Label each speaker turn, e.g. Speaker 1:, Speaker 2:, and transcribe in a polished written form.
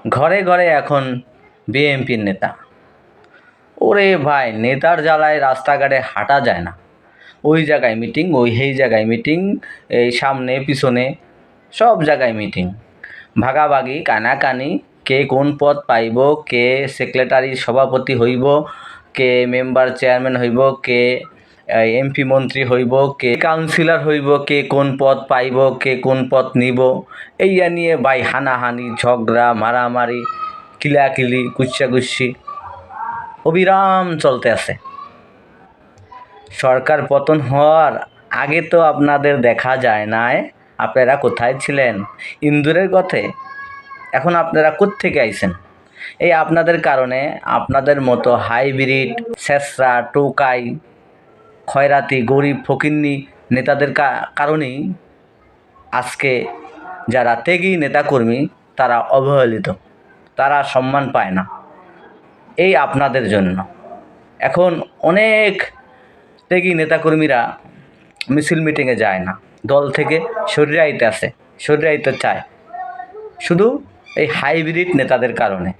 Speaker 1: ঘরে ঘরে এখন বিএনপির নেতা। ওরে ভাই, নেতার জ্বালায় রাস্তাঘাটে হাঁটা যায় না। ওই জায়গায় মিটিং, সেই জায়গায় মিটিং, এই সামনে পিছনে সব জায়গায় মিটিং, ভাগাভাগি, কানাকানি, কে কোন পদ পাইব, কে সেক্রেটারি সভাপতি হইব, কে মেম্বার চেয়ারম্যান হইব, কে এমপি মন্ত্রী হইব, কে কাউন্সিলর হইব, কে কোন পদ পাইব, কে কোন পদ নিব, এইয়া নিয়ে ভাই হানাহানি, ঝগড়া, মারামারি, কিলাকিলি, কুচ্ছাকুচ্ছি অবিরাম চলতে আছে। সরকার পতন হওয়ার আগে তো আপনাদের দেখা যায় নাই। আপনারা কোথায় ছিলেন? ইন্দুরের গথে। এখন আপনারা কোত্থেকে আইছেন? এই আপনাদের কারণে আপনাদের মতো হাইব্রিড, ছেঁচড়া, টোকাই, খয়রাতি, গরিব, ফকিন্নি নেতাদের কারণেই আজকে যারা ত্যাগী নেতাকর্মী তারা অবহেলিত, তারা সম্মান পায় না। এই আপনাদের জন্য এখন অনেক ত্যাগী নেতাকর্মীরা মিছিল মিটিংয়ে যায় না, দল থেকে সরিয়ে আইতে চায়, শুধু এই হাইব্রিড নেতাদের কারণে।